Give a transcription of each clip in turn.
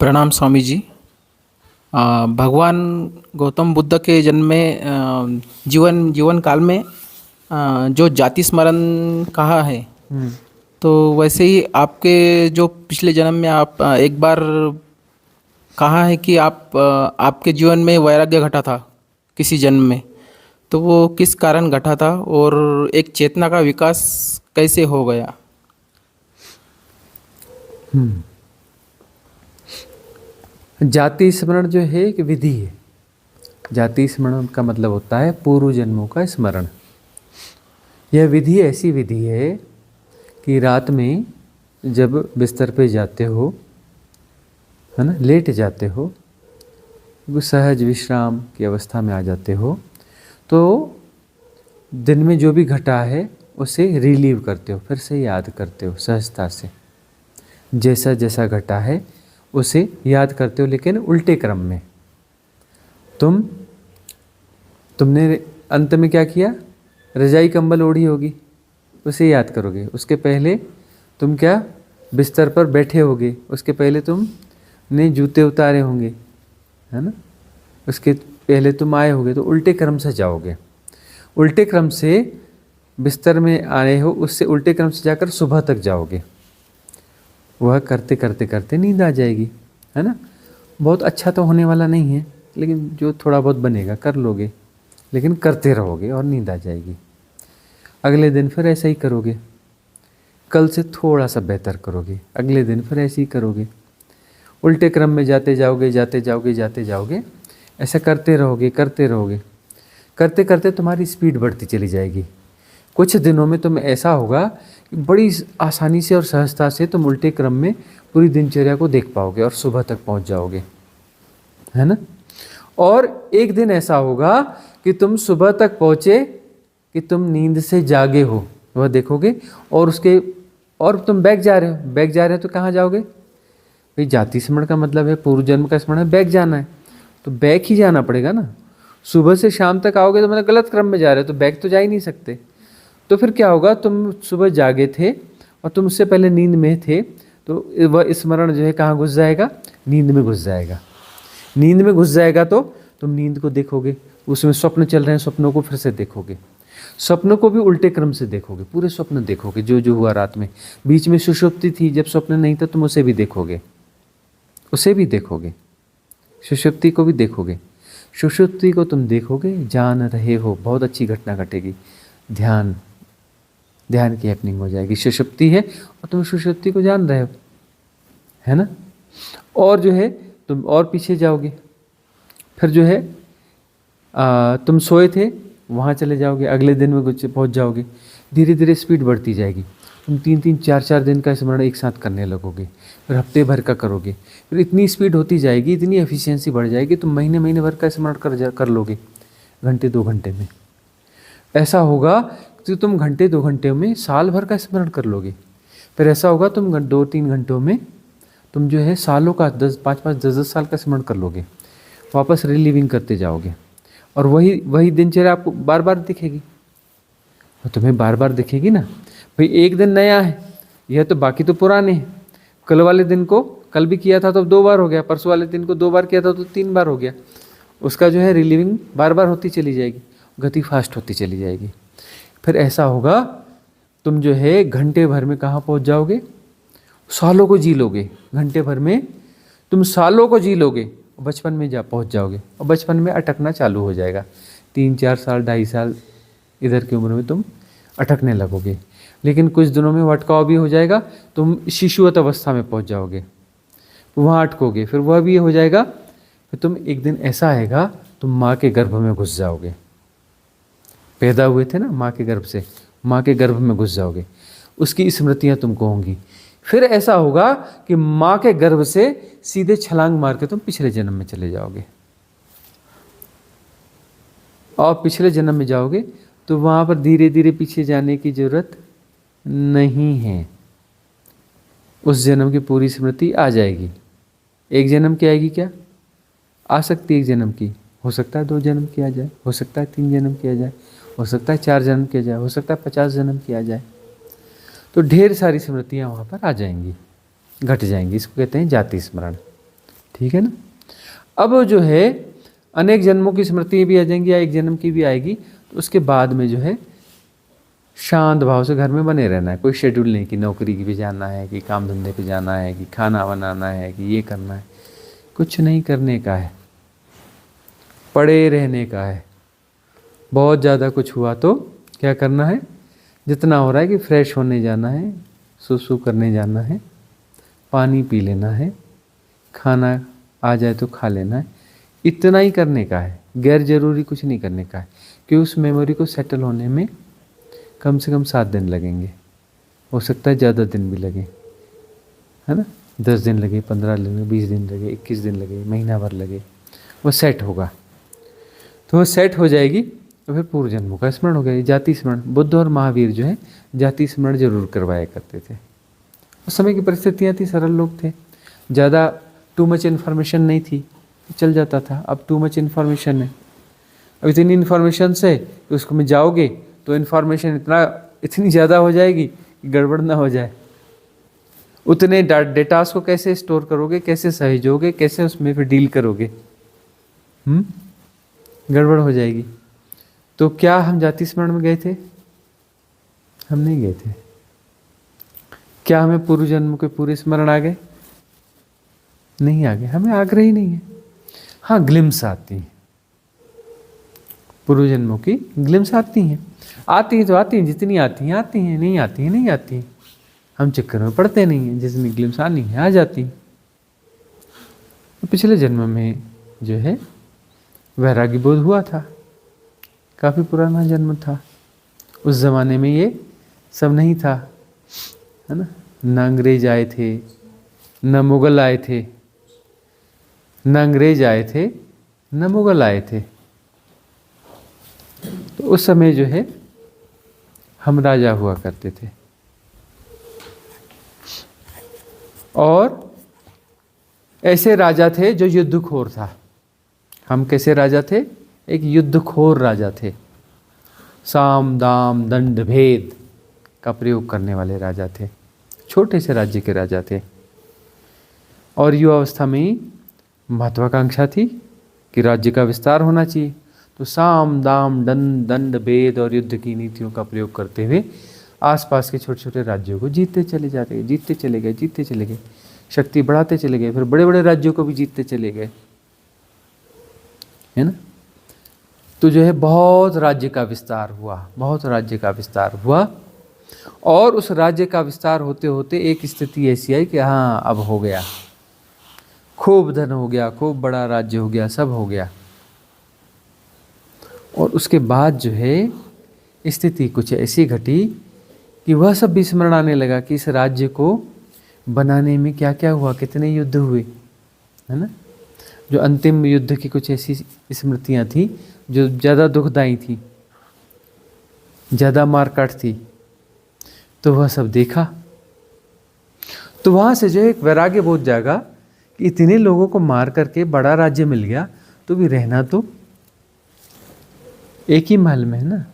प्रणाम स्वामी जी। भगवान गौतम बुद्ध के जन्म में जीवन जीवन काल में जो जाति स्मरण कहा है, हम्म। तो वैसे ही आपके जो पिछले जन्म में आप एक बार कहा है कि आपके जीवन में वैराग्य घटा था किसी जन्म में। तो वो किस कारण घटा था और एक चेतना का विकास कैसे हो गया? जाति स्मरण जो है एक विधि है। जाति स्मरण का मतलब होता है पूर्व जन्मों का स्मरण। यह विधि ऐसी विधि है कि रात में जब बिस्तर पे जाते हो, है ना, लेट जाते हो, वो सहज विश्राम की अवस्था में आ जाते हो, तो दिन में जो भी घटा है उसे रिलीव करते हो, फिर से याद करते हो सहजता से। जैसा जैसा घटा है उसे याद करते हो, लेकिन उल्टे क्रम में। तुमने अंत में क्या किया? रजाई कंबल ओढ़ी होगी, उसे याद करोगे। उसके पहले तुम क्या बिस्तर पर बैठे होगे, उसके पहले तुमने जूते उतारे होंगे, है ना, उसके पहले तुम आए होगे। तो उल्टे क्रम से जाओगे। उल्टे क्रम से बिस्तर में आए हो, उससे उल्टे क्रम से जाकर सुबह तक जाओगे। वह करते करते करते नींद आ जाएगी, है ना। बहुत अच्छा तो होने वाला नहीं है, लेकिन जो थोड़ा बहुत बनेगा कर लोगे, लेकिन करते रहोगे और नींद आ जाएगी। अगले दिन फिर ऐसा ही करोगे, कल से थोड़ा सा बेहतर करोगे, अगले दिन फिर ऐसे ही करोगे। उल्टे क्रम में जाते जाओगे, जाते जाओगे, जाते जाओगे, ऐसा करते रहोगे, करते रहोगे। करते करते तुम्हारी स्पीड बढ़ती चली जाएगी। कुछ दिनों में तुम्हें ऐसा होगा कि बड़ी आसानी से और सहजता से तुम उल्टे क्रम में पूरी दिनचर्या को देख पाओगे और सुबह तक पहुंच जाओगे, है ना। और एक दिन ऐसा होगा कि तुम सुबह तक पहुंचे कि तुम नींद से जागे हो, वह देखोगे। और तुम बैक जा रहे हो, बैक जा रहे हो तो कहाँ जाओगे भाई? जाति स्मरण का मतलब है पूर्व जन्म का स्मरण है, बैक जाना है तो बैक ही जाना पड़ेगा ना। सुबह से शाम तक आओगे तो मतलब गलत क्रम में जा रहे हो, तो बैक तो जा ही नहीं सकते। तो फिर क्या होगा? तुम सुबह जागे थे और तुम उससे पहले नींद में थे, तो वह स्मरण जो है कहाँ घुस जाएगा? नींद में घुस जाएगा। नींद में घुस जाएगा तो तुम नींद को देखोगे, उसमें स्वप्न चल रहे हैं, स्वप्नों को फिर से देखोगे। स्वप्नों को भी उल्टे क्रम से देखोगे, पूरे स्वप्न देखोगे जो जो हुआ रात में। बीच में सुषुप्ति थी, जब स्वप्न नहीं था, तुम उसे भी देखोगे, उसे भी देखोगे, सुषुप्ति को भी देखोगे। सुषुप्ति को तुम देखोगे, जान रहे हो, बहुत अच्छी घटना घटेगी। ध्यान की हैपनिंग हो जाएगी। सुषुप्ति है और तुम सुषुप्ति को जान रहे हो, है ना। और जो है तुम और पीछे जाओगे, फिर जो है तुम सोए थे, वहाँ चले जाओगे, अगले दिन में कुछ पहुँच जाओगे। धीरे धीरे स्पीड बढ़ती जाएगी। तुम 3-3, 4-4 दिन का स्मरण एक साथ करने लगोगे, फिर हफ्ते भर का करोगे, फिर इतनी स्पीड होती जाएगी, इतनी एफिशिएंसी बढ़ जाएगी, तुम महीने महीने भर का स्मरण कर लोगे, घंटे 2 घंटे में। ऐसा होगा कि तुम घंटे 2 घंटे में साल भर का स्मरण कर लोगे। फिर ऐसा होगा तुम 2-3 घंटों में तुम जो है सालों का 5-5, 10-10 साल का स्मरण कर लोगे। वापस रिलीविंग करते जाओगे और वही दिनचर्या आपको बार बार दिखेगी। और तुम्हें बार बार दिखेगी ना भाई, एक दिन नया है यह, तो बाकी तो पुराने हैं। कल वाले दिन को कल भी किया था तो 2 बार हो गया, परसों वाले दिन को 2 बार किया था तो 3 बार हो गया। उसका जो है रिलीविंग बार बार होती चली जाएगी, गति फास्ट होती चली जाएगी। फिर ऐसा होगा तुम जो है घंटे भर में कहाँ पहुँच जाओगे? सालों को जी लोगे। घंटे भर में तुम सालों को जी लोगे, बचपन में पहुँच जाओगे। और बचपन में अटकना चालू हो जाएगा। 3-4 साल, 2.5 साल इधर की उम्र में तुम अटकने लगोगे, लेकिन कुछ दिनों में अटकाव भी हो जाएगा, तुम शिशुवत अवस्था में पहुँच जाओगे, वहाँ अटकोगे, फिर वह भी हो जाएगा। फिर तुम एक दिन ऐसा आएगा तुम माँ के गर्भ में घुस जाओगे। पैदा हुए थे ना माँ के गर्भ से, माँ के गर्भ में घुस जाओगे, उसकी स्मृतियाँ तुमको होंगी। फिर ऐसा होगा कि माँ के गर्भ से सीधे छलांग मार के तुम पिछले जन्म में चले जाओगे। और पिछले जन्म में जाओगे तो वहाँ पर धीरे धीरे पीछे जाने की जरूरत नहीं है, उस जन्म की पूरी स्मृति आ जाएगी। एक जन्म की आएगी क्या? आ सकती है एक जन्म की, हो सकता है 2 जन्म किया जाए, हो सकता है 3 जन्म किया जाए, हो सकता है 4 जन्म किया जाए, हो सकता है 50 जन्म किया जाए। तो ढेर सारी स्मृतियाँ वहाँ पर आ जाएंगी, घट जाएंगी। इसको कहते हैं जाति स्मरण। ठीक है ना। अब जो है अनेक जन्मों की स्मृति भी आ जाएंगी या एक जन्म की भी आएगी, तो उसके बाद में जो है शांत भाव से घर में बने रहना है। कोई शेड्यूल नहीं कि नौकरी की भी जाना है, कि काम धंधे पे जाना है, कि खाना बनाना है, कि ये करना है। कुछ नहीं करने का है, पड़े रहने का है। बहुत ज़्यादा कुछ हुआ तो क्या करना है, जितना हो रहा है कि फ्रेश होने जाना है, सुसु करने जाना है, पानी पी लेना है, खाना आ जाए तो खा लेना है, इतना ही करने का है। गैर जरूरी कुछ नहीं करने का है, क्योंकि उस मेमोरी को सेटल होने में कम से कम 7 दिन लगेंगे, हो सकता है ज़्यादा दिन भी लगे, है ना। 10 दिन लगे, 15 दिन लगे, 20 दिन लगे, 21 दिन लगे, महीना भर लगे, वो सेट होगा। तो वो सेट हो जाएगी तो फिर पूर्व जन्मों का स्मरण हो गया। जाति स्मरण, बुद्ध और महावीर जो है जाति स्मरण जरूर करवाया करते थे। उस समय की परिस्थितियाँ थी, सरल लोग थे, ज़्यादा टू मच इन्फॉर्मेशन नहीं थी, चल जाता था। अब टू मच इन्फॉर्मेशन है, अब इतनी इन्फॉर्मेशन से उसको में जाओगे तो इन्फॉर्मेशन इतनी ज़्यादा हो जाएगी कि गड़बड़ ना हो जाए। उतने डेटास को कैसे स्टोर करोगे, कैसे सहेजोगे, कैसे उसमें फिर डील करोगे, गड़बड़ हो जाएगी। तो क्या हम जाति स्मरण में गए थे? हम नहीं गए थे। क्या हमें पूर्व जन्म के पूरे स्मरण आ गए? नहीं आ गए, हमें आग्रह ही नहीं है। हाँ, ग्लिम्स आती है, पूर्व जन्मों की ग्लिम्स आती हैं। आती हैं तो आती हैं, जितनी आती हैं आती हैं, नहीं आती हैं नहीं आती हैं। हम चक्कर में पड़ते नहीं हैं, जितनी ग्लिम्स आनी है आ जाती हैं। तो पिछले जन्म में जो है वैराग्य बोध हुआ था, काफ़ी पुराना जन्म था। उस ज़माने में ये सब नहीं था, है ना। न अंग्रेज आए थे, न मुग़ल आए थे, न अंग्रेज आए थे, न मुग़ल आए थे। तो उस समय जो है हम राजा हुआ करते थे, और ऐसे राजा थे जो युद्धखोर था। हम कैसे राजा थे? एक युद्धखोर राजा थे। साम दाम दंड भेद का प्रयोग करने वाले राजा थे, छोटे से राज्य के राजा थे। और युवावस्था में महत्वाकांक्षा थी कि राज्य का विस्तार होना चाहिए। तो साम दाम दंड भेद और युद्ध की नीतियों का प्रयोग करते हुए आसपास के छोटे छोटे राज्यों को जीतते चले जाते गए, जीतते चले गए, जीतते चले गए, शक्ति बढ़ाते चले गए, फिर बड़े बड़े राज्यों को भी जीतते चले गए, है ना। तो जो है बहुत राज्य का विस्तार हुआ, बहुत राज्य का विस्तार हुआ। और उस राज्य का विस्तार होते होते एक स्थिति ऐसी आई कि हाँ, अब हो गया, खूब धन हो गया, खूब बड़ा राज्य हो गया, सब हो गया। और उसके बाद जो है स्थिति कुछ ऐसी घटी कि वह सब भी स्मरण आने लगा कि इस राज्य को बनाने में क्या क्या हुआ, कितने युद्ध हुए, है ना। जो अंतिम युद्ध की कुछ ऐसी स्मृतियाँ थी जो ज़्यादा दुखदाई थी, ज़्यादा मारकाट थी, तो वह सब देखा। तो वहाँ से जो एक वैराग्य बोध जागा कि इतने लोगों को मार करके बड़ा राज्य मिल गया, तो भी रहना तो एक ही महल में है ना,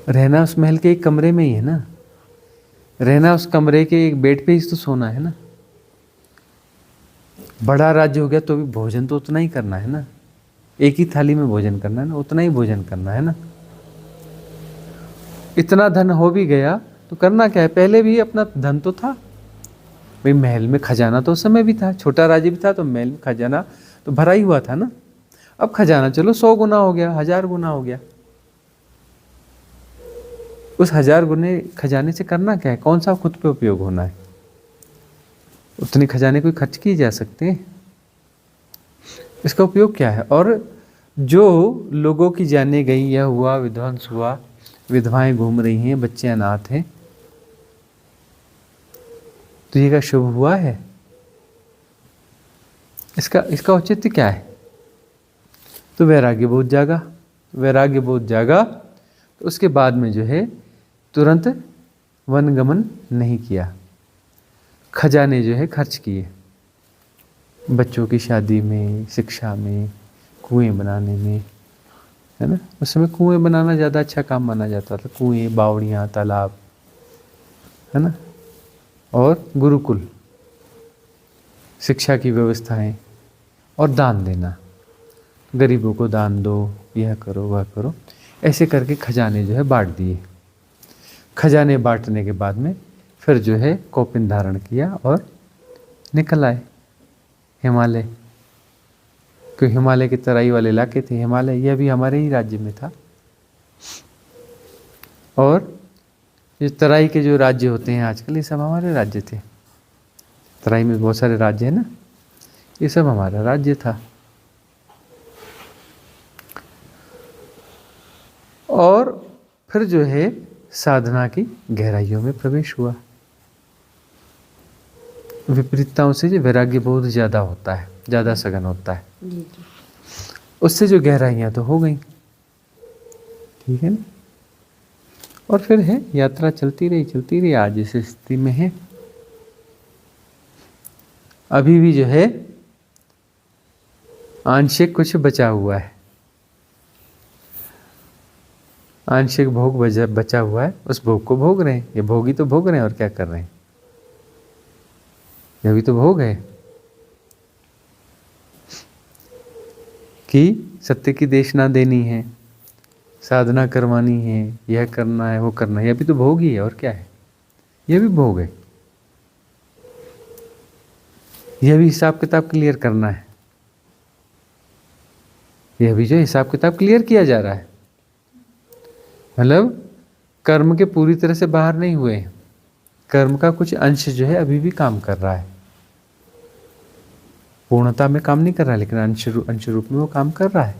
रहना उस महल के एक कमरे में ही है ना, रहना उस कमरे के एक बेड पे ही तो सोना है ना। बड़ा राज्य हो गया तो भी भोजन तो उतना ही करना है ना, एक ही थाली में भोजन करना है ना, उतना ही भोजन करना है ना। इतना धन हो भी गया तो करना क्या है, पहले भी अपना धन तो था भाई, महल में खजाना तो उस समय भी था, छोटा राज्य भी था तो महल में खजाना तो भरा ही हुआ था ना। अब खजाना चलो 100 गुना हो गया, 1000 गुना हो गया। उस 1000 गुने खजाने से करना क्या है, कौन सा खुद पे उपयोग होना है, उतने खजाने कोई खर्च किए जा सकते हैं, इसका उपयोग क्या है। और जो लोगों की जाने गई, यह हुआ, विध्वंस हुआ, विधवाएं घूम रही हैं, बच्चे अनाथ हैं, तो ये क्या शुभ हुआ है? इसका औचित्य क्या है? तो वैराग्य बोध जागा, वैराग्य बोध जागा तो उसके बाद में जो है तुरंत वनगमन नहीं किया, खजाने जो है खर्च किए, बच्चों की शादी में, शिक्षा में, कुएं बनाने में, है ना। उस समय कुएं बनाना ज़्यादा अच्छा काम माना जाता था, कुएं, बावड़ियाँ, तालाब, है ना, और गुरुकुल, शिक्षा की व्यवस्थाएं और दान देना, गरीबों को दान दो, यह करो वह करो, ऐसे करके खजाने जो है बांट दिए। खजाने बांटने के बाद में फिर जो है कौपिन धारण किया और निकल आए हिमालय। क्योंकि हिमालय के तराई वाले इलाके थे, हिमालय यह भी हमारे ही राज्य में था। और ये तराई के जो राज्य होते हैं आजकल, ये सब हमारे राज्य थे। तराई में बहुत सारे राज्य हैं ना, ये सब हमारा राज्य था। और फिर जो है साधना की गहराइयों में प्रवेश हुआ। विपरीतताओं से जो वैराग्य बहुत ज़्यादा होता है, ज़्यादा सघन होता है, उससे जो गहराइयाँ तो हो गई, ठीक है ना। और फिर है यात्रा चलती रही, आज इस स्थिति में है। अभी भी जो है आंशिक कुछ बचा हुआ है, आंशिक भोग बचा हुआ है, उस भोग को भोग रहे हैं। ये भोगी तो भोग रहे हैं, और क्या कर रहे हैं, यह भी तो भोग है कि सत्य की देशना देनी है, साधना करवानी है, यह करना है, वो करना है, यह भी तो भोग ही है, और क्या है, यह भी भोग है। यह भी हिसाब किताब क्लियर करना है, यह भी जो हिसाब किताब क्लियर किया जा रहा है। मतलब कर्म के पूरी तरह से बाहर नहीं हुए, कर्म का कुछ अंश जो है अभी भी काम कर रहा है, पूर्णता में काम नहीं कर रहा है, लेकिन अंश रूप में वो काम कर रहा है।